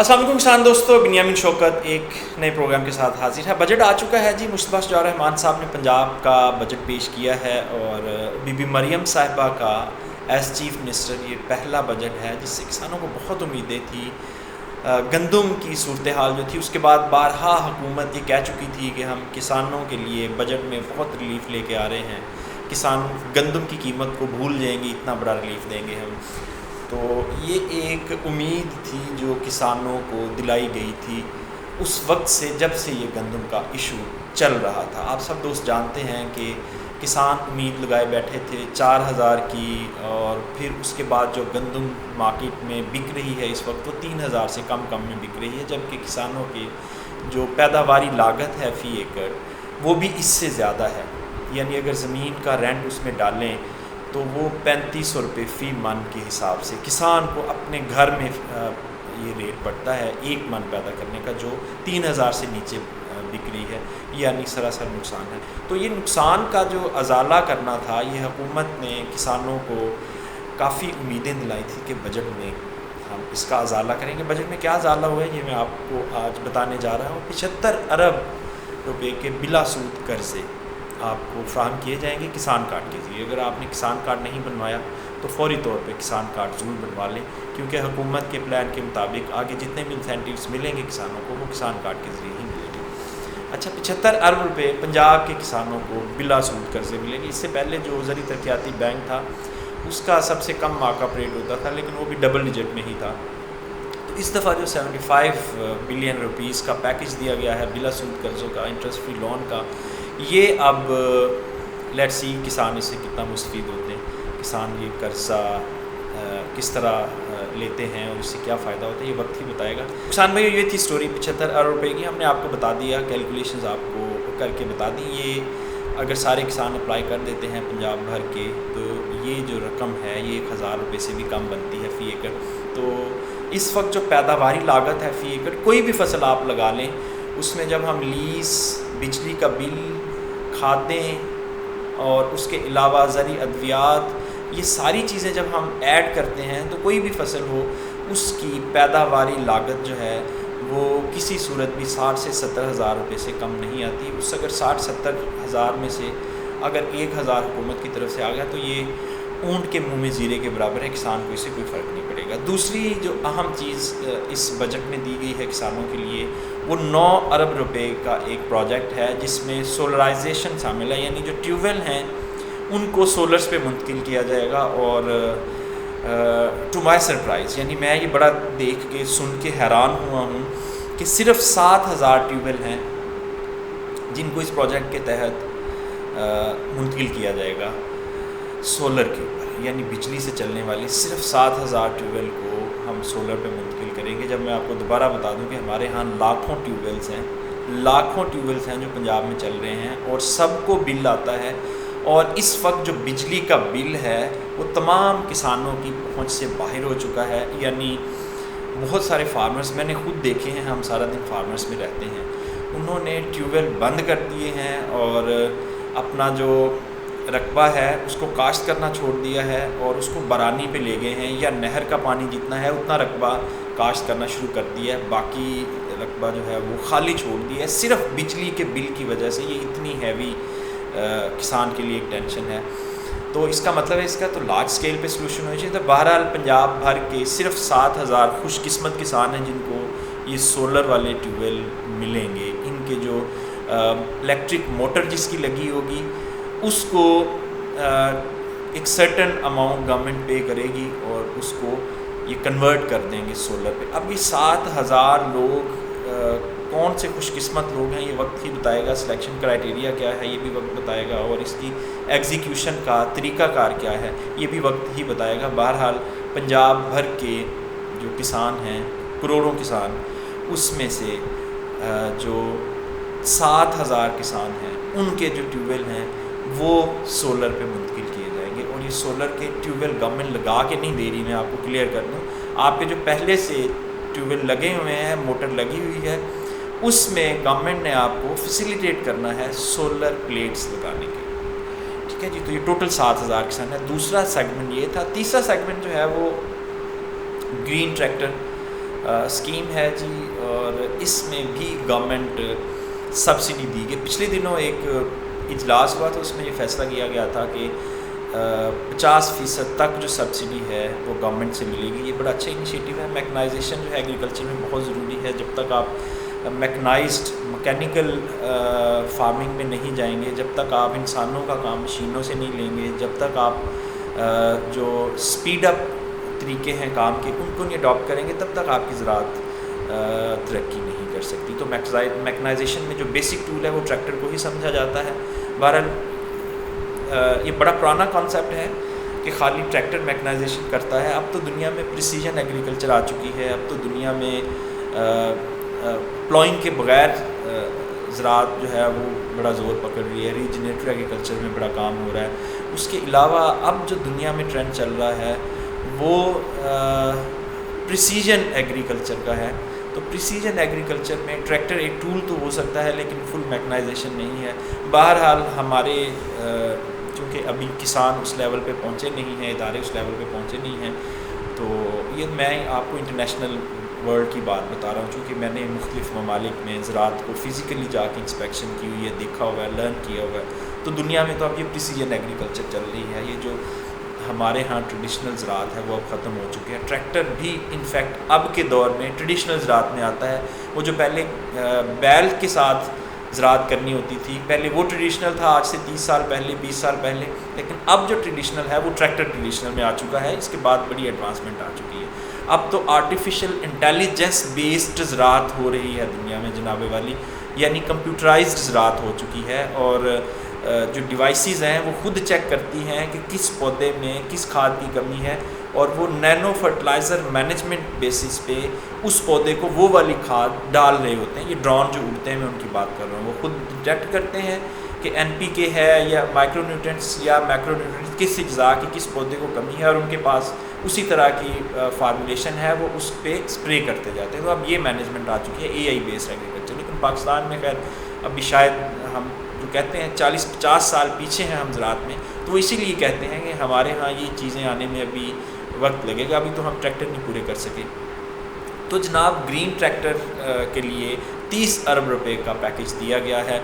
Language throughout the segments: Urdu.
السلام علیکم کسان دوستو، بنیامین شوکت ایک نئے پروگرام کے ساتھ حاضر ہے۔ بجٹ آ چکا ہے جی۔ مصطفیٰ شجاع الرحمان صاحب نے پنجاب کا بجٹ پیش کیا ہے اور بی بی مریم صاحبہ کا ایز چیف منسٹر یہ پہلا بجٹ ہے جس سے کسانوں کو بہت امیدیں تھی۔ گندم کی صورتحال جو تھی اس کے بعد بارہا حکومت یہ کہہ چکی تھی کہ ہم کسانوں کے لیے بجٹ میں بہت ریلیف لے کے آ رہے ہیں، کسان گندم کی قیمت کو بھول جائیں گے، اتنا بڑا ریلیف دیں گے ہم۔ تو یہ ایک امید تھی جو کسانوں کو دلائی گئی تھی اس وقت سے، جب سے یہ گندم کا ایشو چل رہا تھا۔ آپ سب دوست جانتے ہیں کہ کسان امید لگائے بیٹھے تھے 4000 کی، اور پھر اس کے بعد جو گندم مارکیٹ میں بک رہی ہے اس وقت وہ 3000 سے کم میں بک رہی ہے، جبکہ کسانوں کی جو پیداواری لاگت ہے فی ایکڑ وہ بھی اس سے زیادہ ہے۔ یعنی اگر زمین کا رینٹ اس میں ڈالیں تو وہ 3500 روپے فی من کے حساب سے کسان کو اپنے گھر میں یہ ریٹ پڑتا ہے ایک من پیدا کرنے کا، جو 3000 سے نیچے بک رہی ہے، یعنی سراسر نقصان ہے۔ تو یہ نقصان کا جو ازالہ کرنا تھا، یہ حکومت نے کسانوں کو کافی امیدیں دلائی تھی کہ بجٹ میں ہم اس کا ازالہ کریں گے۔ بجٹ میں کیا ازالہ ہوا ہے یہ میں آپ کو آج بتانے جا رہا ہوں۔ 75 ارب روپے کے بلا سود قرضے آپ کو فراہم کیے جائیں گے کسان کارڈ کے ذریعے۔ اگر آپ نے کسان کارڈ نہیں بنوایا تو فوری طور پہ کسان کارڈ ضرور بنوا لیں، کیونکہ حکومت کے پلان کے مطابق آگے جتنے بھی انسینٹیوز ملیں گے کسانوں کو وہ کسان کارڈ کے ذریعے ہی ملیں گے۔ اچھا، 75 ارب روپے پنجاب کے کسانوں کو بلا سود قرضے ملیں گے۔ اس سے پہلے جو زرعی ترقیاتی بینک تھا اس کا سب سے کم مارک اپ ریٹ ہوتا تھا، لیکن وہ بھی ڈبل ڈیجٹ میں ہی تھا۔ تو اس دفعہ جو 75 بلین روپیز کا پیکج دیا گیا ہے بلا سود قرضوں کا، انٹرسٹ فری لون کا، یہ اب لیٹ سی کسان اس سے کتنا مستفید ہوتے ہیں، کسان یہ قرضہ کس طرح لیتے ہیں اور اس سے کیا فائدہ ہوتا ہے، یہ وقت ہی بتائے گا۔ کسان بھائی یہ تھی سٹوری 75 ارب روپے کی، ہم نے آپ کو بتا دیا، کیلکولیشنز آپ کو کر کے بتا دی۔ یہ اگر سارے کسان اپلائی کر دیتے ہیں پنجاب بھر کے تو یہ جو رقم ہے یہ 1000 روپے سے بھی کم بنتی ہے فی ایکڑ۔ تو اس وقت جو پیداواری لاگت ہے فی ایکڑ، کوئی بھی فصل آپ لگا لیں، اس میں جب ہم لیز، بجلی کا بل، کھادیں اور اس کے علاوہ زرعی ادویات، یہ ساری چیزیں جب ہم ایڈ کرتے ہیں تو کوئی بھی فصل ہو اس کی پیداواری لاگت جو ہے وہ کسی صورت بھی 60 سے 70 ہزار روپے سے کم نہیں آتی۔ اس اگر 60-70 ہزار میں سے اگر 1000 حکومت کی طرف سے آ گیا تو یہ اونٹ کے منہ میں زیرے کے برابر ہے، کسان کو اس سے کوئی فرق نہیں پڑے گا۔ دوسری جو اہم چیز اس بجٹ میں دی گئی ہے کسانوں کے لیے وہ 9 ارب روپے کا ایک پروجیکٹ ہے جس میں سولرائزیشن شامل ہے، یعنی جو ٹیوب ویل ہیں ان کو سولرز پہ منتقل کیا جائے گا۔ اور ٹو مائی سرپرائز، یعنی میں یہ بڑا دیکھ کے سن کے حیران ہوا ہوں کہ صرف 7000 ٹیوب ویل ہیں جن کو اس پروجیکٹ کے تحت منتقل کیا جائے گا سولر کے اوپر، یعنی بجلی سے چلنے والی صرف 7000 ٹیوب ویل کو ہم سولر پہ منتقل کریں گے۔ جب میں آپ کو دوبارہ بتا دوں کہ ہمارے ہاں لاکھوں ٹیوب ویلز ہیں جو پنجاب میں چل رہے ہیں اور سب کو بل آتا ہے، اور اس وقت جو بجلی کا بل ہے وہ تمام کسانوں کی پہنچ سے باہر ہو چکا ہے۔ یعنی بہت سارے فارمرز میں نے خود دیکھے ہیں، ہم سارا دن فارمرز میں رہتے ہیں، انہوں نے ٹیوب ویل بند کر دیے ہیں اور اپنا جو رقبہ ہے اس کو کاشت کرنا چھوڑ دیا ہے اور اس کو برانی پہ لے گئے ہیں، یا نہر کا پانی جتنا ہے اتنا رقبہ کاشت کرنا شروع کر دیا ہے، باقی رقبہ جو ہے وہ خالی چھوڑ دیا ہے صرف بجلی کے بل کی وجہ سے۔ یہ اتنی ہیوی کسان کے لیے ایک ٹینشن ہے، تو اس کا مطلب ہے اس کا تو لارج سکیل پہ سلوشن ہونا چاہیے۔ تو بہرحال پنجاب بھر کے صرف 7000 خوش قسمت کسان ہیں جن کو یہ سولر والے ٹیوب ویل ملیں گے۔ ان کے جو الیکٹرک موٹر جس کی لگی ہوگی اس کو ایک سرٹن اماؤنٹ گورنمنٹ پے کرے گی اور اس کو یہ کنورٹ کر دیں گے سولر پہ۔ اب یہ 7000 لوگ کون سے خوش قسمت لوگ ہیں یہ وقت ہی بتائے گا، سلیکشن کرائیٹیریا کیا ہے یہ بھی وقت بتائے گا، اور اس کی ایگزیکیوشن کا طریقہ کار کیا ہے یہ بھی وقت ہی بتائے گا۔ بہرحال پنجاب بھر کے جو کسان ہیں، کروڑوں کسان، اس میں سے جو 7000 کسان ہیں ان کے جو ٹیوب ویل ہیں وہ سولر پہ منتقل کیے جائیں گے۔ اور یہ سولر کے ٹیوب ویل گورنمنٹ لگا کے نہیں دے رہی، میں آپ کو کلیئر کر دوں، آپ کے جو پہلے سے ٹیوب ویل لگے ہوئے ہیں، موٹر لگی ہوئی ہے، اس میں گورنمنٹ نے آپ کو فیسیلیٹیٹ کرنا ہے سولر پلیٹس لگانے کے، ٹھیک ہے جی۔ تو یہ ٹوٹل 7000 کسان ہے۔ دوسرا سیگمنٹ یہ تھا۔ تیسرا سیگمنٹ جو ہے وہ گرین ٹریکٹر اسکیم ہے جی، اور اس میں بھی گورنمنٹ سبسڈی دی گئی. پچھلے دنوں ایک اجلاس ہوا تھا، اس میں یہ فیصلہ کیا گیا تھا کہ 50% تک جو سبسڈی ہے وہ گورنمنٹ سے ملے گی. یہ بڑا اچھا انیشیٹو ہے. میکنائزیشن جو ہے ایگریکلچر میں بہت ضروری ہے. جب تک آپ مکینیکل فارمنگ میں نہیں جائیں گے، جب تک آپ انسانوں کا کام مشینوں سے نہیں لیں گے، جب تک آپ جو اسپیڈ اپ طریقے ہیں کام کے ان کو نہیں اڈاپٹ کریں گے، تب تک آپ کی زراعت ترقی نہیں کر سکتی. تو میکنائزیشن میں جو بیسک ٹول ہے وہ ٹریکٹر کو ہی سمجھا جاتا ہے. بہرحال یہ بڑا پرانا کانسیپٹ ہے کہ خالی ٹریکٹر میکنائزیشن کرتا ہے. اب تو دنیا میں پریسیجن ایگریکلچر آ چکی ہے. اب تو دنیا میں پلوئنگ کے بغیر زراعت جو ہے وہ بڑا زور پکڑ رہی ہے. ریجنریٹو ایگریکلچر میں بڑا کام ہو رہا ہے. اس کے علاوہ اب جو دنیا میں ٹرینڈ چل رہا ہے وہ پریسیجن ایگریکلچر کا ہے. تو پریسیجن ایگریکلچر میں ٹریکٹر ایک ٹول تو ہو سکتا ہے لیکن فل میکنائزیشن نہیں ہے. بہرحال ہمارے چونکہ ابھی کسان اس لیول پہ پہنچے نہیں ہیں، ادارے اس لیول پہ پہنچے نہیں ہیں، تو یہ میں آپ کو انٹرنیشنل ورلڈ کی بات بتا رہا ہوں. چونکہ میں نے مختلف ممالک میں زراعت کو فزیکلی جا کے انسپیکشن کی ہوئی ہے، دیکھا ہوا ہے، لرن کیا ہوا ہے. تو دنیا میں تو اب یہ پریسیجن ایگریکلچر چل رہی ہے. یہ جو ہمارے ہاں ٹریڈیشنل زراعت ہے وہ اب ختم ہو چکی ہے. ٹریکٹر بھی انفیکٹ اب کے دور میں ٹریڈیشنل زراعت میں آتا ہے. وہ جو پہلے بیل کے ساتھ زراعت کرنی ہوتی تھی، پہلے وہ ٹریڈیشنل تھا، آج سے 30 سال پہلے، 20 سال پہلے. لیکن اب جو ٹریڈیشنل ہے وہ ٹریکٹر ٹریڈیشنل میں آ چکا ہے. اس کے بعد بڑی ایڈوانسمنٹ آ چکی ہے. اب تو آرٹیفیشل انٹیلیجنس بیسڈ زراعت ہو رہی ہے دنیا میں جناب والی، یعنی کمپیوٹرائزڈ زراعت ہو چکی ہے. اور جو ڈیوائسیز ہیں وہ خود چیک کرتی ہیں کہ کس پودے میں کس کھاد کی کمی ہے، اور وہ نینو فرٹیلائزر مینجمنٹ بیسس پہ اس پودے کو وہ والی کھاد ڈال رہے ہوتے ہیں. یہ ڈرون جو اڑتے ہیں میں ان کی بات کر رہا ہوں، وہ خود ڈیٹیکٹ کرتے ہیں کہ NPK ہے یا مائکرو نیوٹرینٹس یا میکرو نیوٹرینٹس، کس اجزاء کی کس پودے کو کمی ہے، اور ان کے پاس اسی طرح کی فارمولیشن ہے، وہ اس پہ اسپرے کرتے جاتے ہیں. تو اب یہ مینجمنٹ آ چکی ہے AI بیسڈ ایگریکلچر. لیکن پاکستان میں خیر ابھی شاید ہم جو کہتے ہیں 40-50 سال پیچھے ہیں ہم زراعت میں، تو وہ اسی لیے کہتے ہیں کہ ہمارے ہاں یہ چیزیں آنے میں ابھی وقت لگے گا، ابھی تو ہم ٹریکٹر نہیں پورے کر سکے. تو جناب گرین ٹریکٹر کے لیے 30 ارب روپے کا پیکیج دیا گیا ہے.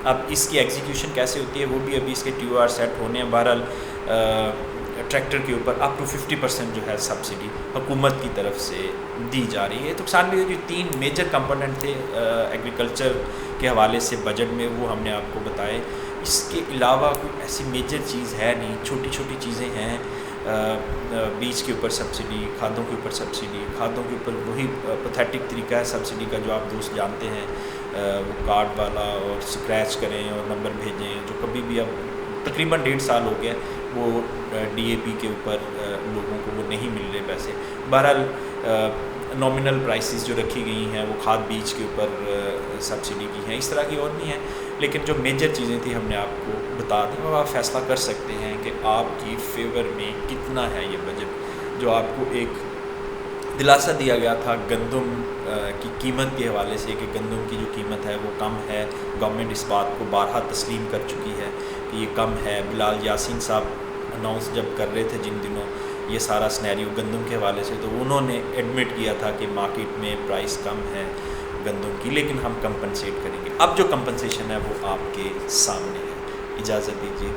اب اس کی ایگزیکیوشن کیسے ہوتی ہے وہ بھی ابھی اس کے TOR سیٹ ہونے ہیں. بہرحال ٹریکٹر کے اوپر اپ ٹو 50% جو ہے سبسڈی حکومت کی طرف سے دی جا رہی ہے. تو کسان میں جو 3 میجر کمپوننٹ تھے ایگریکلچر کے حوالے سے بجٹ میں، وہ ہم نے آپ کو بتائے. اس کے علاوہ کوئی ایسی میجر چیز ہے نہیں، چھوٹی چھوٹی چیزیں ہیں. بیج کے اوپر سبسڈی، کھادوں کے اوپر سبسڈی. کھادوں کے اوپر وہی پیتھیٹک طریقہ ہے سبسڈی کا جو آپ دوست جانتے ہیں، وہ کارڈ والا، اور اسکریچ کریں اور نمبر بھیجیں، جو کبھی بھی اب تقریباً 1.5 سال ہو گیا وہ DAP کے اوپر لوگوں کو وہ نہیں مل رہے پیسے. بہرحال نامنل پرائسز جو رکھی گئی ہیں وہ کھاد بیج کے اوپر سبسڈی کی ہیں. اس طرح کی اور نہیں ہیں، لیکن جو میجر چیزیں تھیں ہم نے آپ کو بتا دیں، اور آپ فیصلہ کر سکتے ہیں کہ آپ کی فیور میں کتنا ہے یہ بجٹ. جو آپ کو ایک دلاسا دیا گیا تھا گندم کی قیمت کے حوالے سے کہ گندم کی جو قیمت ہے وہ کم ہے، گورنمنٹ اس بات کو بارہا تسلیم کر چکی ہے کہ یہ کم ہے. بلال یاسین صاحب اناؤنس جب کر رہے تھے جن دنوں یہ سارا سنیریو گندم کے حوالے سے، تو انہوں نے ایڈمٹ کیا تھا کہ مارکیٹ میں پرائس کم ہے گندم کی، لیکن ہم کمپنسیٹ کریں گے. اب جو کمپنسیشن ہے وہ آپ کے سامنے ہے. اجازت دیجیے.